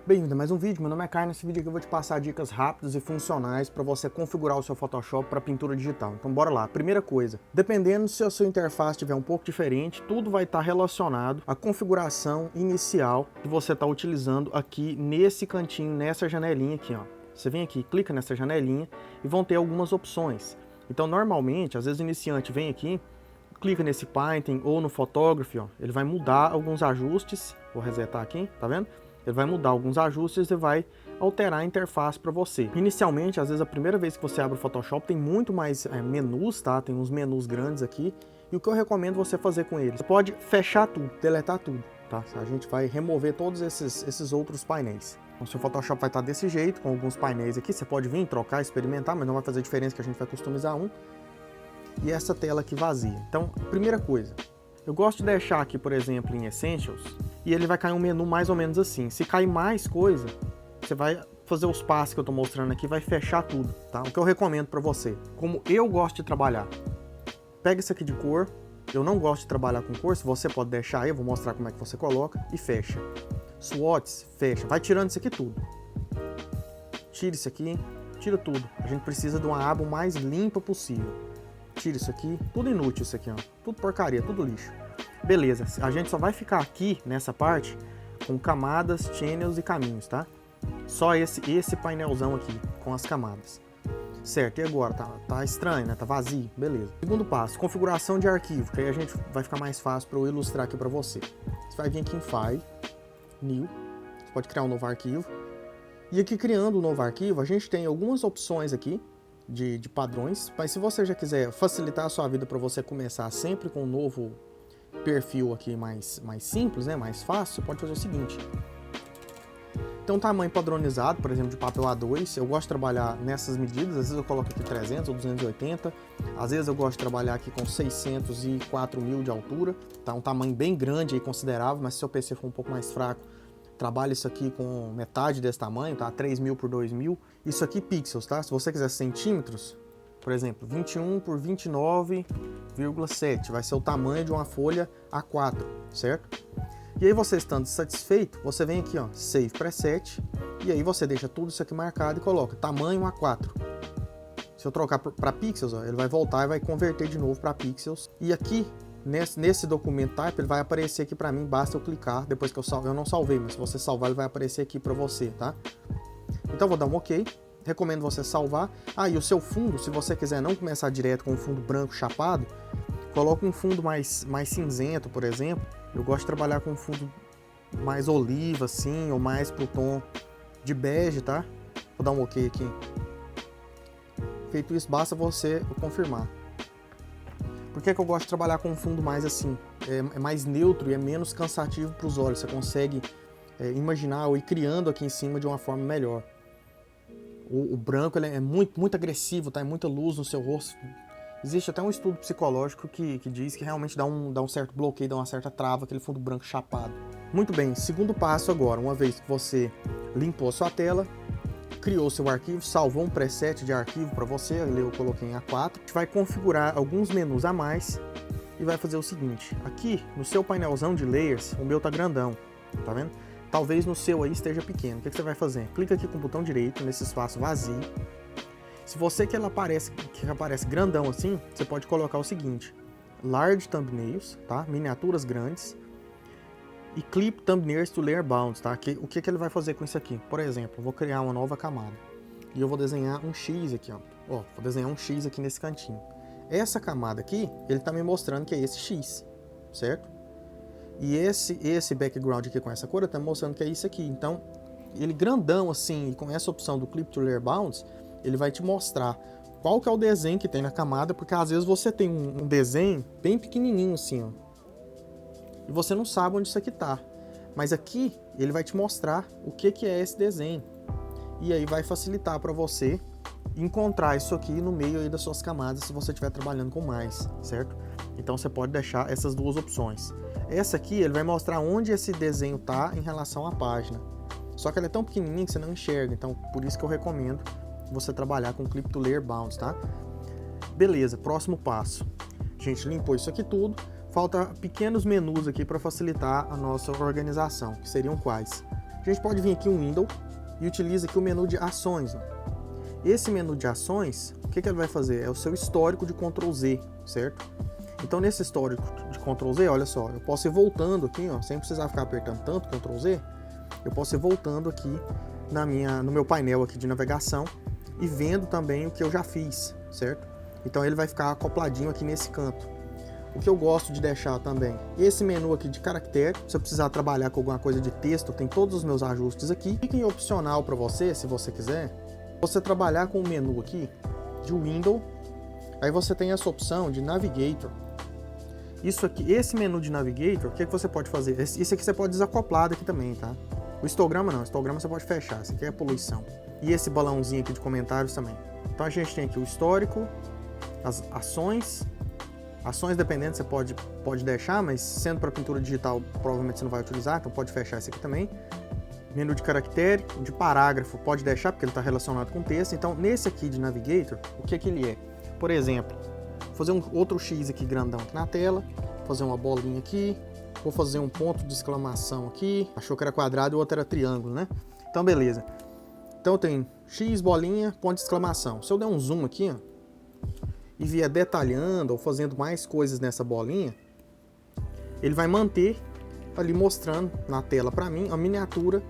Bem-vindo a mais um vídeo, meu nome é Caio. Nesse vídeo aqui eu vou te passar dicas rápidas e funcionais para você configurar o seu Photoshop para pintura digital. Então bora lá. Primeira coisa, dependendo se a sua interface estiver um pouco diferente, tudo vai estar relacionado à configuração inicial que você está utilizando aqui nesse cantinho, nessa janelinha aqui, ó. Você vem aqui, clica nessa janelinha e vão ter algumas opções. Então normalmente, às vezes o iniciante vem aqui, clica nesse Painting ou no Photography, ó, ele vai mudar alguns ajustes. Vou resetar aqui, tá vendo? Ele vai mudar alguns ajustes e vai alterar a interface para você. Inicialmente, às vezes a primeira vez que você abre o Photoshop tem muito mais menus, tá? Tem uns menus grandes aqui. E o que eu recomendo você fazer com eles? Você pode fechar tudo, deletar tudo, tá? A gente vai remover todos esses outros painéis. Então, seu Photoshop vai estar desse jeito, com alguns painéis aqui. Você pode vir, trocar, experimentar, mas não vai fazer diferença que a gente vai customizar um. E essa tela aqui vazia. Então, primeira coisa, eu gosto de deixar aqui, por exemplo, em Essentials, e ele vai cair um menu mais ou menos assim. Se cair mais coisa, você vai fazer os passos que eu estou mostrando aqui, vai fechar tudo, tá? O que eu recomendo para você, como eu gosto de trabalhar, pega isso aqui de cor, eu não gosto de trabalhar com cor, se você pode deixar aí, eu vou mostrar como é que você coloca, e fecha. Swatches, fecha, vai tirando isso aqui tudo. Tira isso aqui, tira tudo. A gente precisa de uma aba o mais limpa possível. Tira isso aqui, tudo inútil isso aqui, ó. Tudo porcaria, tudo lixo. Beleza, a gente só vai ficar aqui nessa parte com camadas, channels e caminhos, tá? Só esse painelzão aqui com as camadas. Certo, e agora? Tá estranho, né? Tá vazio, beleza. Segundo passo, configuração de arquivo, que aí a gente vai ficar mais fácil para eu ilustrar aqui para você. Você vai vir aqui em File, New, você pode criar um novo arquivo. E aqui criando um novo arquivo, a gente tem algumas opções aqui de padrões, mas se você já quiser facilitar a sua vida para você começar sempre com um novo perfil aqui mais simples, né, mais fácil, você pode fazer o seguinte. Então, tamanho padronizado, por exemplo, de papel A2, eu gosto de trabalhar nessas medidas, às vezes eu coloco aqui 300 ou 280, às vezes eu gosto de trabalhar aqui com 600 e 4000 de altura, tá um tamanho bem grande e considerável, mas se seu PC for um pouco mais fraco, trabalha isso aqui com metade desse tamanho, tá? 3000 por 2000. Isso aqui pixels, tá? Se você quiser centímetros, por exemplo, 21 por 29,7 vai ser o tamanho de uma folha A4, certo? E aí você estando satisfeito, você vem aqui, ó, Save Preset, e aí você deixa tudo isso aqui marcado e coloca tamanho A4. Se eu trocar para pixels, ó, ele vai voltar e vai converter de novo para pixels. E aqui nesse documento type, ele vai aparecer aqui para mim, basta eu clicar, depois que eu não salvei, mas se você salvar, ele vai aparecer aqui para você, tá? Então, vou dar um OK, recomendo você salvar. Ah, e o seu fundo, se você quiser não começar direto com um fundo branco chapado, coloca um fundo mais cinzento, por exemplo. Eu gosto de trabalhar com um fundo mais oliva, assim, ou mais pro tom de bege, tá? Vou dar um OK aqui. Feito isso, basta você confirmar. Por que eu gosto de trabalhar com um fundo mais assim? É mais neutro e é menos cansativo para os olhos. Você consegue imaginar ou ir criando aqui em cima de uma forma melhor. O branco ele é muito agressivo, tá? É muita luz no seu rosto. Existe até um estudo psicológico que diz que realmente dá um certo bloqueio, dá uma certa trava, aquele fundo branco chapado. Muito bem, segundo passo agora, uma vez que você limpou a sua tela, criou seu arquivo, salvou um preset de arquivo para você, eu coloquei em A4, a gente vai configurar alguns menus a mais e vai fazer o seguinte, aqui no seu painelzão de layers, o meu tá grandão, tá vendo? Talvez no seu aí esteja pequeno, o que você vai fazer? Clica aqui com o botão direito nesse espaço vazio, se você quer que aparece grandão assim, você pode colocar o seguinte, Large Thumbnails, tá? Miniaturas grandes, e Clip Thumbnails to Layer Bounds, tá? O que ele vai fazer com isso aqui? Por exemplo, eu vou criar uma nova camada. E eu vou desenhar um X aqui, ó. Vou desenhar um X aqui nesse cantinho. Essa camada aqui, ele tá me mostrando que é esse X, certo? E esse background aqui com essa cor, tá me mostrando que é isso aqui. Então, ele grandão assim, e com essa opção do Clip to Layer Bounds, ele vai te mostrar qual que é o desenho que tem na camada, porque às vezes você tem um desenho bem pequenininho assim, ó. E você não sabe onde isso aqui tá. Mas aqui ele vai te mostrar o que é esse desenho. E aí vai facilitar para você encontrar isso aqui no meio aí das suas camadas se você estiver trabalhando com mais, certo? Então você pode deixar essas duas opções. Essa aqui ele vai mostrar onde esse desenho tá em relação à página. Só que ela é tão pequenininha que você não enxerga, então por isso que eu recomendo você trabalhar com Clip to Layer Bounds, tá? Beleza, próximo passo. A gente limpou isso aqui tudo. Falta pequenos menus aqui para facilitar a nossa organização, que seriam quais? A gente pode vir aqui em Window e utiliza aqui o menu de ações. Ó. Esse menu de ações, o que ele vai fazer? É o seu histórico de Ctrl Z, certo? Então nesse histórico de Ctrl Z, olha só, eu posso ir voltando aqui, ó, sem precisar ficar apertando tanto Ctrl Z, eu posso ir voltando aqui no meu painel aqui de navegação e vendo também o que eu já fiz, certo? Então ele vai ficar acopladinho aqui nesse canto. O que eu gosto de deixar também, esse menu aqui de caractere, se eu precisar trabalhar com alguma coisa de texto, tem todos os meus ajustes aqui. Fica em opcional para você, se você quiser, você trabalhar com o menu aqui de Window, aí você tem essa opção de Navigator. Isso aqui, esse menu de Navigator, o que você pode fazer? Isso aqui você pode desacoplar daqui também, tá? O histograma não, o histograma você pode fechar, isso aqui é poluição. E esse balãozinho aqui de comentários também. Então a gente tem aqui o histórico, as ações dependendo, você pode deixar, mas sendo para pintura digital, provavelmente você não vai utilizar, então pode fechar esse aqui também. Menu de caractere, de parágrafo, pode deixar, porque ele está relacionado com texto. Então, nesse aqui de Navigator, o que ele é? Por exemplo, vou fazer um outro X aqui grandão aqui na tela, fazer uma bolinha aqui, vou fazer um ponto de exclamação aqui, achou que era quadrado e o outro era triângulo, né? Então, beleza. Então, tem X, bolinha, ponto de exclamação. Se eu der um zoom aqui, ó, e vier detalhando ou fazendo mais coisas nessa bolinha, ele vai manter ali mostrando na tela para mim a miniatura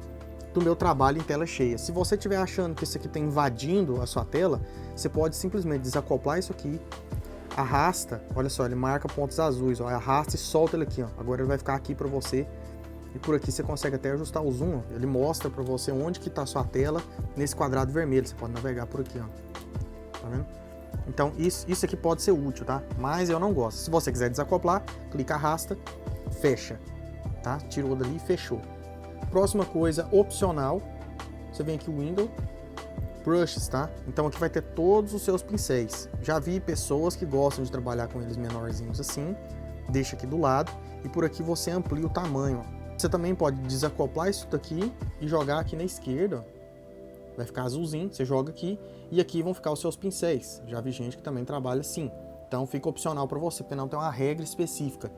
do meu trabalho em tela cheia. Se você estiver achando que isso aqui está invadindo a sua tela, você pode simplesmente desacoplar isso aqui, arrasta, olha só, ele marca pontos azuis, ó, arrasta e solta ele aqui, ó. Agora ele vai ficar aqui para você e por aqui você consegue até ajustar o zoom, ó. Ele mostra para você onde que está a sua tela nesse quadrado vermelho, você pode navegar por aqui, ó. Tá vendo? Então isso aqui pode ser útil, tá? Mas eu não gosto. Se você quiser desacoplar, clica, arrasta, fecha, tá? Tirou dali e fechou. Próxima coisa, opcional, você vem aqui o Window, Brushes, tá? Então aqui vai ter todos os seus pincéis. Já vi pessoas que gostam de trabalhar com eles menorzinhos assim, deixa aqui do lado e por aqui você amplia o tamanho, ó. Você também pode desacoplar isso daqui e jogar aqui na esquerda, ó. Vai ficar azulzinho, você joga aqui e aqui vão ficar os seus pincéis. Já vi gente que também trabalha assim. Então fica opcional para você, porque não tem uma regra específica.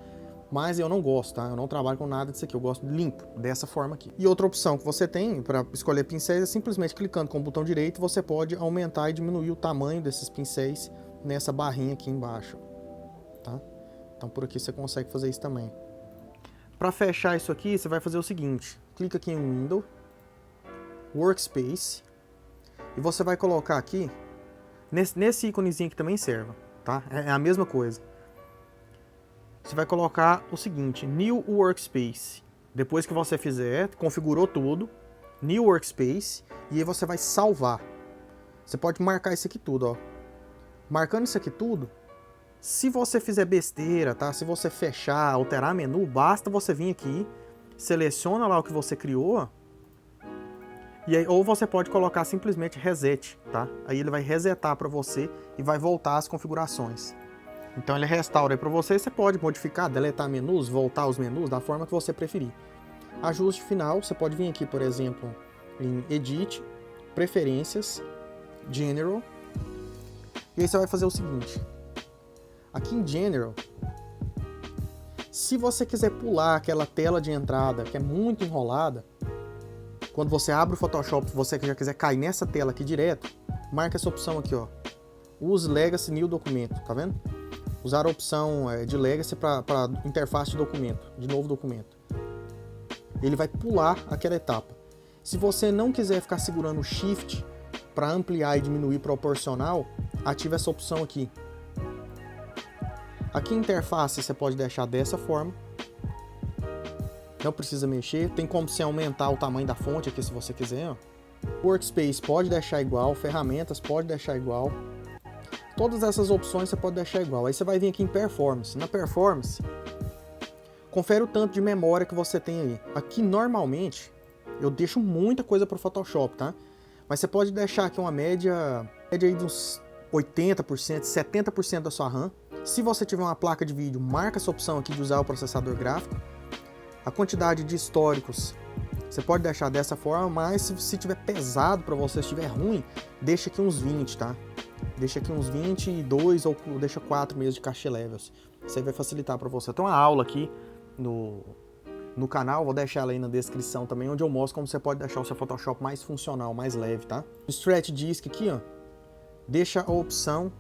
Mas eu não gosto, tá? Eu não trabalho com nada disso aqui, eu gosto limpo, dessa forma aqui. E outra opção que você tem para escolher pincéis é simplesmente clicando com o botão direito, você pode aumentar e diminuir o tamanho desses pincéis nessa barrinha aqui embaixo, tá? Então por aqui você consegue fazer isso também. Para fechar isso aqui, você vai fazer o seguinte, clica aqui em Window, Workspace, e você vai colocar aqui, nesse íconezinho que também serve, tá? É a mesma coisa. Você vai colocar o seguinte, New Workspace. Depois que você fizer, configurou tudo, New Workspace, e aí você vai salvar. Você pode marcar isso aqui tudo, ó. Marcando isso aqui tudo, se você fizer besteira, tá? Se você fechar, alterar menu, basta você vir aqui, seleciona lá o que você criou, ó. E aí, ou você pode colocar simplesmente reset, tá? Aí ele vai resetar para você e vai voltar às configurações. Então ele restaura aí para você, você pode modificar, deletar menus, voltar os menus da forma que você preferir. Ajuste final, você pode vir aqui, por exemplo, em Edit, Preferências, General. E aí você vai fazer o seguinte. Aqui em General, se você quiser pular aquela tela de entrada que é muito enrolada, quando você abre o Photoshop, se você já quiser cair nessa tela aqui direto, marca essa opção aqui, ó. Use Legacy New Documento, tá vendo? Usar a opção de Legacy para interface de documento, de novo documento. Ele vai pular aquela etapa. Se você não quiser ficar segurando o Shift para ampliar e diminuir proporcional, ative essa opção aqui. Aqui em interface você pode deixar dessa forma. Não precisa mexer. Tem como você aumentar o tamanho da fonte aqui se você quiser. Ó. Workspace pode deixar igual. Ferramentas pode deixar igual. Todas essas opções você pode deixar igual. Aí você vai vir aqui em Performance. Na Performance, confere o tanto de memória que você tem aí. Aqui normalmente eu deixo muita coisa para o Photoshop, tá? Mas você pode deixar aqui uma média aí de uns 80%, 70% da sua RAM. Se você tiver uma placa de vídeo, marca essa opção aqui de usar o processador gráfico. A quantidade de históricos você pode deixar dessa forma, mas se tiver pesado para você, se estiver ruim, deixa aqui uns 20, tá? Deixa aqui uns 22 ou deixa 4 mesmo de cache levels. Isso aí vai facilitar para você. Tem uma aula aqui no canal, vou deixar ela aí na descrição também, onde eu mostro como você pode deixar o seu Photoshop mais funcional, mais leve, tá? O Stretch Disk aqui, ó, deixa a opção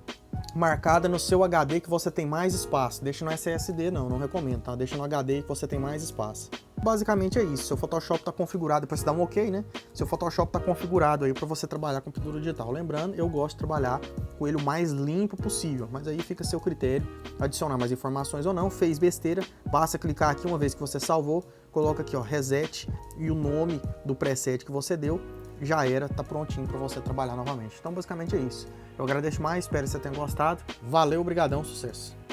marcada no seu HD que você tem mais espaço. Deixa no SSD não recomendo, tá? Deixa no HD que você tem mais espaço. Basicamente é isso, seu Photoshop está configurado para você dar um ok, né? Seu Photoshop está configurado aí para você trabalhar com pintura digital. Lembrando, eu gosto de trabalhar com ele o mais limpo possível, mas aí fica a seu critério adicionar mais informações ou não. Fez besteira, basta clicar aqui uma vez que você salvou, coloca aqui, ó, reset e o nome do preset que você deu, já era, tá prontinho para você trabalhar novamente. Então basicamente é isso. Eu agradeço mais, espero que você tenha gostado. Valeu, obrigadão, sucesso!